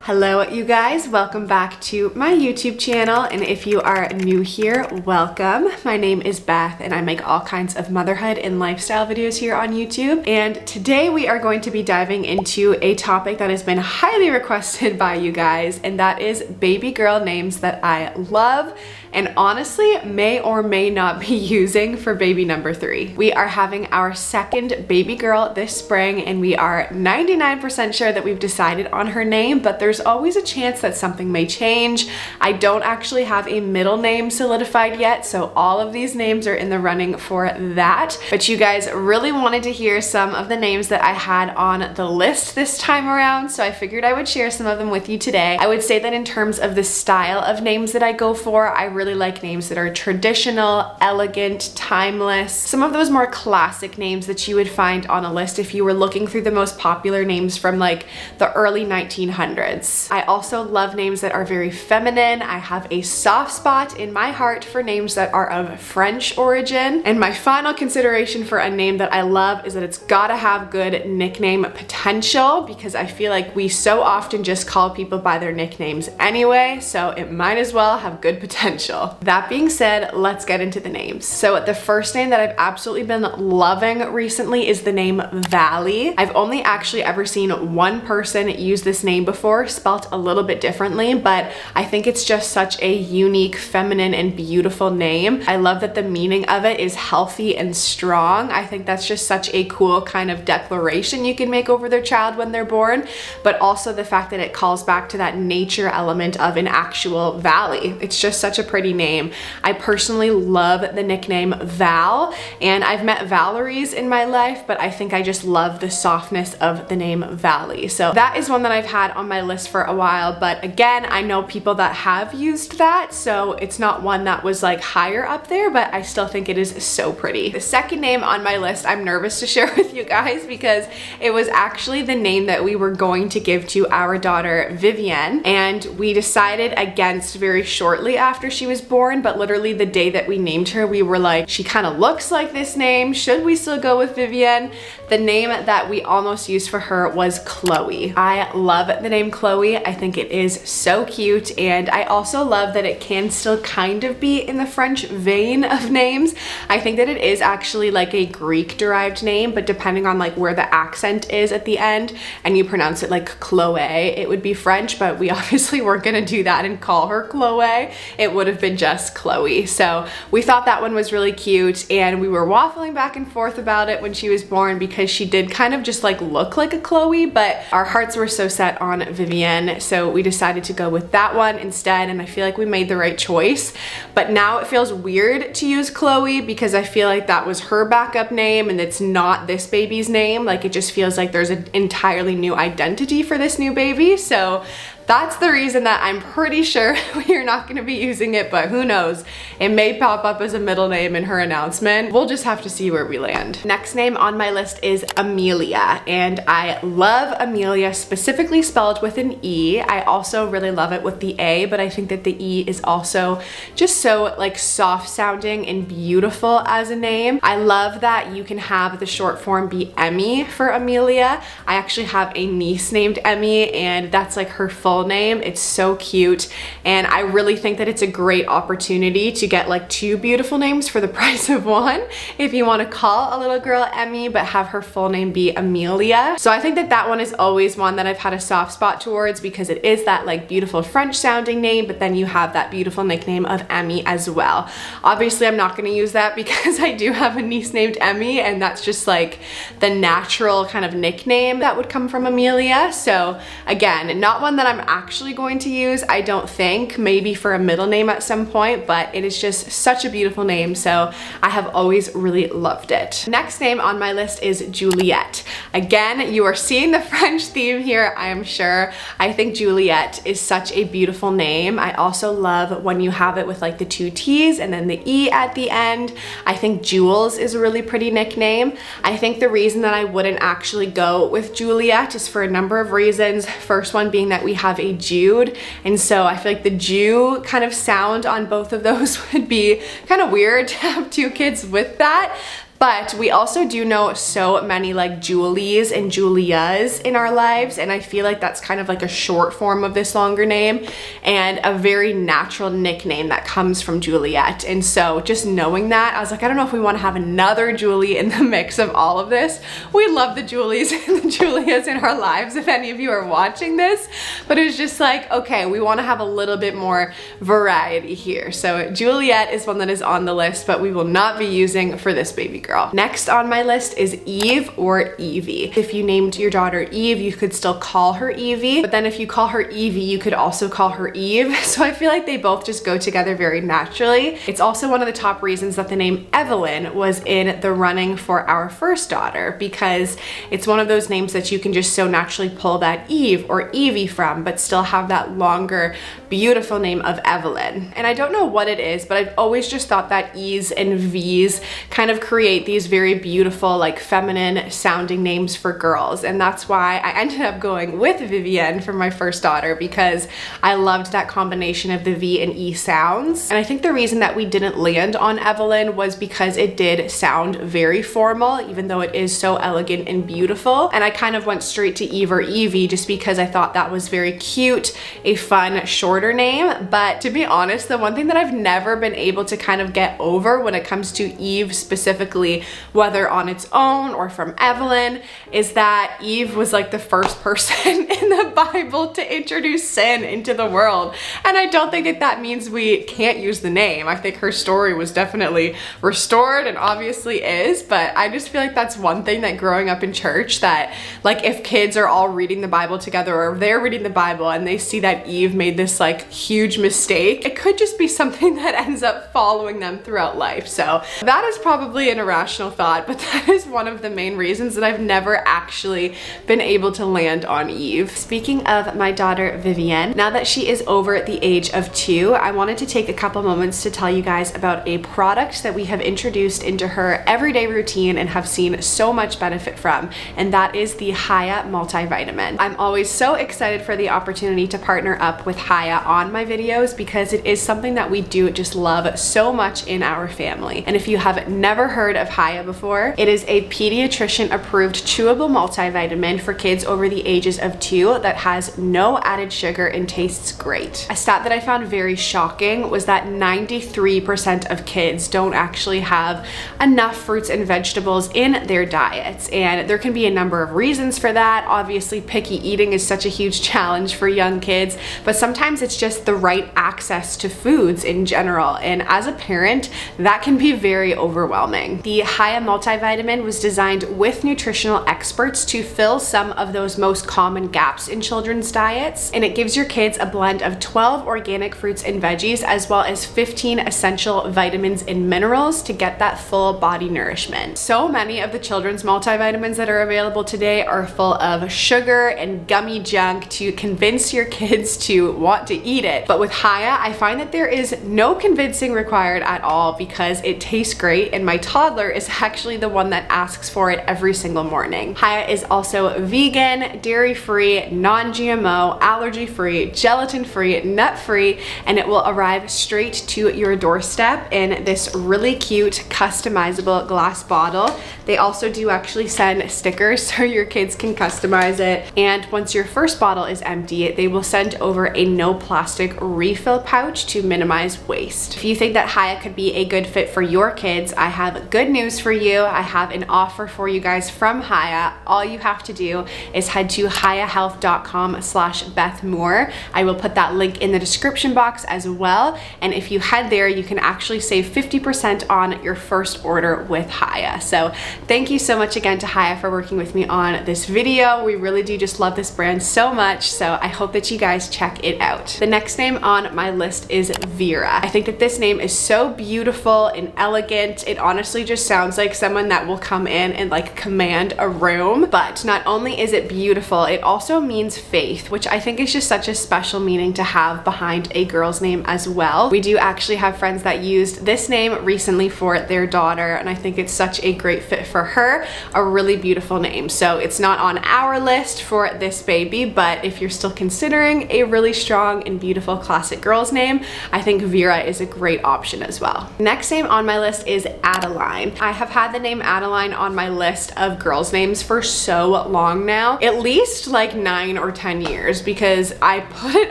Hello you guys, welcome back to my YouTube channel, and if you are new here, welcome. My name is Beth and I make all kinds of motherhood and lifestyle videos here on YouTube, and today we are going to be diving into a topic that has been highly requested by you guys, and that is baby girl names that I love and honestly may or may not be using for baby number 3. We are having our second baby girl this spring and we are 99% sure that we've decided on her name, but there's always a chance that something may change. I don't actually have a middle name solidified yet, so all of these names are in the running for that. But you guys really wanted to hear some of the names that I had on the list this time around, so I figured I would share some of them with you today. I would say that in terms of the style of names that I go for, I really like names that are traditional, elegant, timeless. Some of those more classic names that you would find on a list if you were looking through the most popular names from like the early 1900s. I also love names that are very feminine. I have a soft spot in my heart for names that are of French origin. And my final consideration for a name that I love is that it's gotta have good nickname potential, because I feel like we so often just call people by their nicknames anyway, so it might as well have good potential. That being said, let's get into the names. So the first name that I've absolutely been loving recently is the name Valley. I've only actually ever seen one person use this name before, spelt a little bit differently, but I think it's just such a unique, feminine, and beautiful name. I love that the meaning of it is healthy and strong. I think that's just such a cool kind of declaration you can make over their child when they're born, but also the fact that it calls back to that nature element of an actual valley. It's just such a pretty name. I personally love the nickname Val, and I've met Valeries in my life, but I think I just love the softness of the name Valley. So that is one that I've had on my list for a while, but again, I know people that have used that, so it's not one that was like higher up there, but I still think it is so pretty. The second name on my list I'm nervous to share with you guys because it was actually the name that we were going to give to our daughter Vivienne, and we decided against very shortly after she was born, but literally the day that we named her, we were like, she kind of looks like this name, should we still go with Vivienne? The name that we almost used for her was Chloe. I love the name Chloe. I think it is so cute, and I also love that it can still kind of be in the French vein of names. I think that it is actually like a Greek derived name, but depending on like where the accent is at the end and you pronounce it like Chloe, it would be French, but we obviously weren't gonna do that and call her Chloe. It would have been just Chloe. So we thought that one was really cute, and we were waffling back and forth about it when she was born because she did kind of just like look like a Chloe, but our hearts were so set on Vivienne, so we decided to go with that one instead, and I feel like we made the right choice. But now it feels weird to use Chloe because I feel like that was her backup name and it's not this baby's name. Like, it just feels like there's an entirely new identity for this new baby, so that's the reason that I'm pretty sure we're not gonna be using it, but who knows? It may pop up as a middle name in her announcement. We'll just have to see where we land. Next name on my list is Amelia, and I love Amelia, specifically spelled with an E. I also really love it with the A, but I think that the E is also just so like soft sounding and beautiful as a name. I love that you can have the short form be Emmy for Amelia. I actually have a niece named Emmy, and that's like her full name. It's so cute, and I really think that it's a great opportunity to get like two beautiful names for the price of one if you want to call a little girl Emmy but have her full name be Amelia. So I think that that one is always one that I've had a soft spot towards because it is that like beautiful French sounding name, but then you have that beautiful nickname of Emmy as well. Obviously I'm not going to use that because I do have a niece named Emmy, and that's just like the natural kind of nickname that would come from Amelia. So again, not one that I'm actually going to use, I don't think, maybe for a middle name at some point, but it is just such a beautiful name, so I have always really loved it. Next name on my list is Juliet. Again, you are seeing the French theme here, I am sure. I think Juliet is such a beautiful name. I also love when you have it with like the two T's and then the E at the end. I think Jules is a really pretty nickname. I think the reason that I wouldn't actually go with Juliet is for a number of reasons. First one being that we have a Jude, and so I feel like the Jew kind of sound on both of those would be kind of weird to have two kids with that. But we also do know so many like Julies and Julias in our lives, and I feel like that's kind of like a short form of this longer name and a very natural nickname that comes from Juliet. And so just knowing that, I was like, I don't know if we want to have another Julie in the mix of all of this. We love the Julies and the Julias in our lives, if any of you are watching this, but it was just like, okay, we want to have a little bit more variety here. So Juliet is one that is on the list, but we will not be using for this baby girl. Next on my list is Eve or Evie. If you named your daughter Eve, you could still call her Evie, but then if you call her Evie, you could also call her Eve. So I feel like they both just go together very naturally. It's also one of the top reasons that the name Evelyn was in the running for our first daughter, because it's one of those names that you can just so naturally pull that Eve or Evie from, but still have that longer, beautiful name of Evelyn. And I don't know what it is, but I've always just thought that E's and V's kind of create these very beautiful, like feminine sounding names for girls. And that's why I ended up going with Vivienne for my first daughter, because I loved that combination of the V and E sounds. And I think the reason that we didn't land on Evelyn was because it did sound very formal, even though it is so elegant and beautiful. And I kind of went straight to Eve or Evie just because I thought that was very cute, a fun, shorter name. But to be honest, the one thing that I've never been able to kind of get over when it comes to Eve specifically, whether on its own or from Evelyn, is that Eve was like the first person in the Bible to introduce sin into the world. And I don't think that means we can't use the name. I think her story was definitely restored and obviously is, but I just feel like that's one thing that growing up in church, that like if kids are all reading the Bible together or they're reading the Bible and they see that Eve made this like huge mistake, it could just be something that ends up following them throughout life. So that is probably an irrational thought, but that is one of the main reasons that I've never actually been able to land on Eve. Speaking of my daughter Vivienne, now that she is over the age of 2, I wanted to take a couple moments to tell you guys about a product that we have introduced into her everyday routine and have seen so much benefit from, and that is the Haya multivitamin. I'm always so excited for the opportunity to partner up with Haya on my videos, because it is something that we do just love so much in our family. And if you have never heard of Haya before, it is a pediatrician approved chewable multivitamin for kids over the ages of 2 that has no added sugar and tastes great. A stat that I found very shocking was that 93% of kids don't actually have enough fruits and vegetables in their diets, and there can be a number of reasons for that. Obviously, picky eating is such a huge challenge for young kids, but sometimes it's just the right access to foods in general, and as a parent, that can be very overwhelming. The Haya multivitamin was designed with nutritional experts to fill some of those most common gaps in children's diets, and it gives your kids a blend of 12 organic fruits and veggies, as well as 15 essential vitamins and minerals to get that full body nourishment. So many of the children's multivitamins that are available today are full of sugar and gummy junk to convince your kids to want to eat it. But with Haya, I find that there is no convincing required at all, because it tastes great, and my toddler is actually the one that asks for it every single morning. Haya is also vegan, dairy-free, non-GMO, allergy-free, gelatin-free, nut-free, and it will arrive straight to your doorstep in this really cute customizable glass bottle. They also do actually send stickers so your kids can customize it, and once your first bottle is empty, they will send over a no plastic refill pouch to minimize waste. If you think that Haya could be a good fit for your kids, I have good news for you. I have an offer for you guys from Haya. All you have to do is head to hayahealth.com/BethMoore. I will put that link in the description box as well, and if you head there, you can actually save 50% on your first order with Haya. So thank you so much again to Haya for working with me on this video. We really do just love this brand so much, so I hope that you guys check it out. The next name on my list is Vera. I think that this name is so beautiful and elegant. It honestly just sounds like someone that will come in and like command a room. But not only is it beautiful, it also means faith, which I think is just such a special meaning to have behind a girl's name as well. We do actually have friends that used this name recently for their daughter, and I think it's such a great fit for her. A really beautiful name. So it's not on our list for this baby, but if you're still considering a really strong and beautiful classic girl's name, I think Vera is a great option as well. Next name on my list is Adeline. Adeline. I have had the name Adeline on my list of girls' names for so long now, at least like 9 or 10 years, because I put it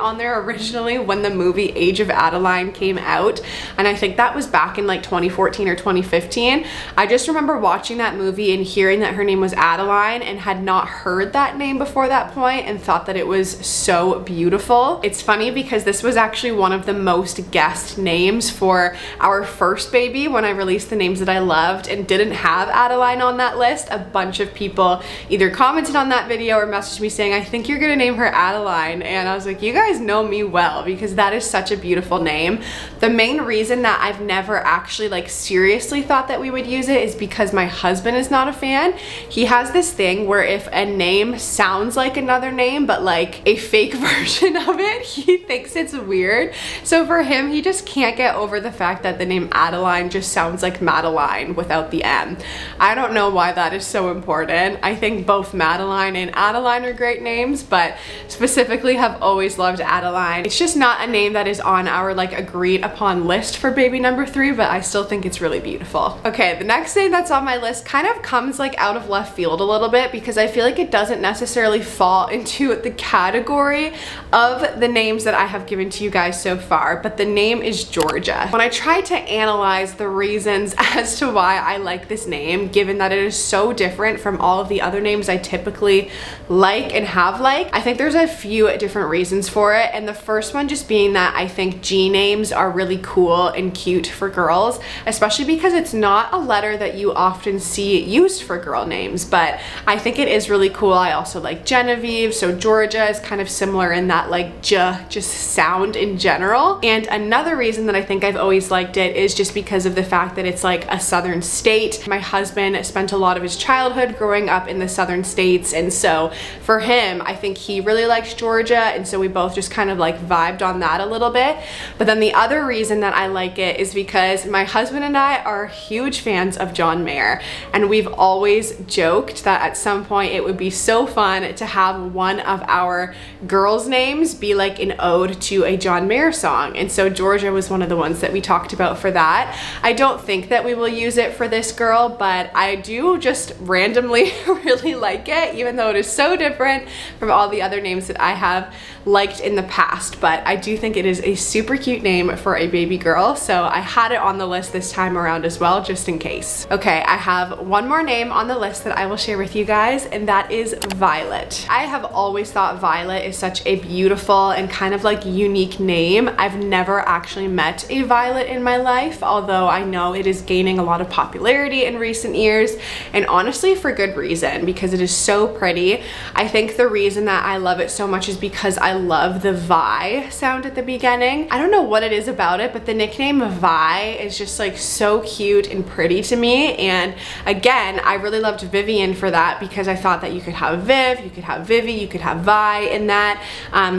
on there originally when the movie Age of Adeline came out, and I think that was back in like 2014 or 2015. I just remember watching that movie and hearing that her name was Adeline and had not heard that name before that point and thought that it was so beautiful. It's funny because this was actually one of the most guessed names for our first baby when I released the names that I loved and didn't have Adeline on that list. A bunch of people either commented on that video or messaged me saying, I think you're gonna name her Adeline, and I was like, you guys know me well, because that is such a beautiful name. The main reason that I've never actually like seriously thought that we would use it is because my husband is not a fan. He has this thing where if a name sounds like another name but like a fake version of it, he thinks it's weird. So for him, he just can't get over the fact that the name Adeline just sounds like Madeline without the M. I don't know why that is so important. I think both Madeline and Adeline are great names, but specifically have always loved Adeline. It's just not a name that is on our like agreed upon list for baby number 3, but I still think it's really beautiful. Okay, the next name that's on my list kind of comes like out of left field a little bit, because I feel like it doesn't necessarily fall into the category of the names that I have given to you guys so far, but the name is Georgia. When I tried to analyze the reasons as to why I like this name, given that it is so different from all of the other names I typically like and have liked, I think there's a few different reasons for it. And the first one just being that I think G names are really cool and cute for girls, especially because it's not a letter that you often see used for girl names, but I think it is really cool. I also like Genevieve, so Georgia is kind of similar in that like just sound in general. And another reason that I think I've always liked it is just because of the fact that it's like a southern state. My husband spent a lot of his childhood growing up in the southern states, and so for him, I think he really likes Georgia, and so we both just kind of like vibed on that a little bit. But then the other reason that I like it is because my husband and I are huge fans of John Mayer, and we've always joked that at some point it would be so fun to have one of our girls' names be like an ode to a John Mayer song, and so Georgia was one of the ones that we talked about for that. I don't think that we will use it for this girl, but I do just randomly really like it, even though it is so different from all the other names that I have liked in the past. But I do think it is a super cute name for a baby girl, so I had it on the list this time around as well, just in case. Okay, I have one more name on the list that I will share with you guys, and that is Violet. I have always thought Violet is such a beautiful and kind of like unique name. I've never actually met a Violet in my life, although I know it is gaining a lot of popularity in recent years, and honestly for good reason, because it is so pretty. I think the reason that I love it so much is because I love the Vi sound at the beginning. I don't know what it is about it, but the nickname Vi is just like so cute and pretty to me. And again, I really loved Vivian for that, because I thought that you could have Viv, you could have Vivi, you could have Vi in that.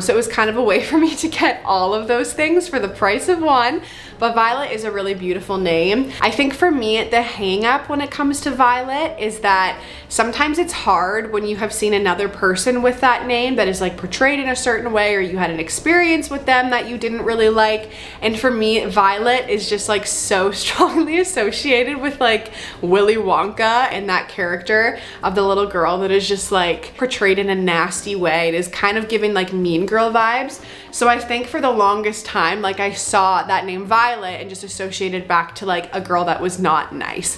So it was kind of a way for me to get all of those things for the price of one. But Violet is a really beautiful name. I think for me, the hang up when it comes to Violet is that sometimes it's hard when you have seen another person with that name that is like portrayed in a certain way, or you had an experience with them that you didn't really like. And for me, Violet is just like so strongly associated with like Willy Wonka and that character of the little girl that is just like portrayed in a nasty way. It is kind of giving like Mean Girl vibes. So I think for the longest time, like I saw that name Violet and just associated back to like a girl that was not nice.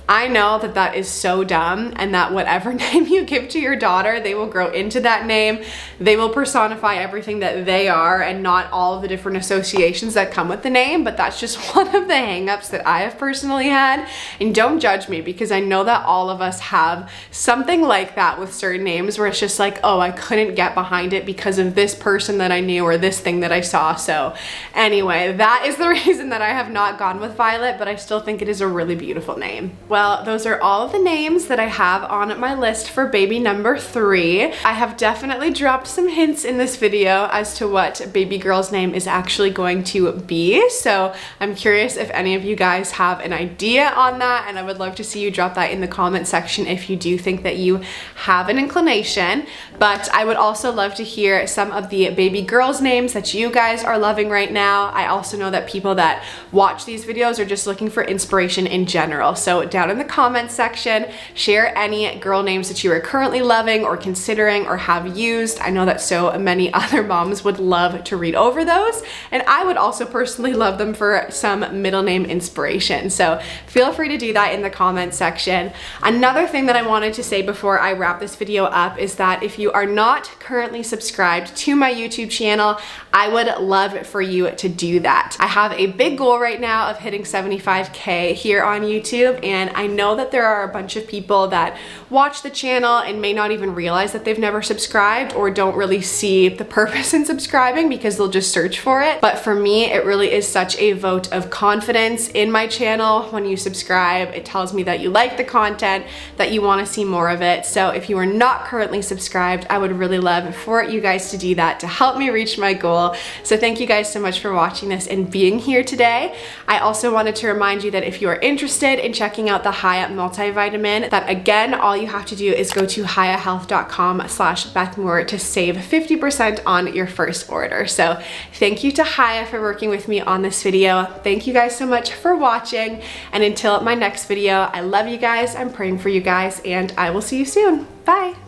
I know that that is so dumb, and that whatever name you give to your daughter, they will grow into that name. They will personify everything that they are and not all of the different associations that come with the name, but that's just one of the hangups that I have personally had. And don't judge me, because I know that all of us have something like that with certain names where it's just like, oh, I couldn't get behind it because of this person that I knew or this thing that I saw. So anyway, that is the reason that I have not gone with Violet, but I still think it is a really beautiful name. Well, those are all of the names that I have on my list for baby number 3. I have definitely dropped some hints in this video as to what baby girl's name is actually going to be, so I'm curious if any of you guys have an idea on that, and I would love to see you drop that in the comment section if you do think that you have an inclination. But I would also love to hear some of the baby girls' names that you guys are loving right now. I also know that people that watch these videos are just looking for inspiration in general, so down down in the comments section. Share any girl names that you are currently loving or considering or have used. I know that so many other moms would love to read over those, and I would also personally love them for some middle name inspiration. So feel free to do that in the comments section. Another thing that I wanted to say before I wrap this video up is that if you are not currently subscribed to my YouTube channel, I would love for you to do that. I have a big goal right now of hitting 75K here on YouTube, and I know that there are a bunch of people that watch the channel and may not even realize that they've never subscribed or don't really see the purpose in subscribing because they'll just search for it. But for me, it really is such a vote of confidence in my channel. When you subscribe, it tells me that you like the content, that you want to see more of it. So if you are not currently subscribed, I would really love for you guys to do that to help me reach my goal. So thank you guys so much for watching this and being here today. I also wanted to remind you that if you are interested in checking out the Haya multivitamin, that again, all you have to do is go to hayahealth.com/BethMoore to save 50% on your first order. So thank you to Haya for working with me on this video. Thank you guys so much for watching, and until my next video, I love you guys, I'm praying for you guys, and I will see you soon. Bye.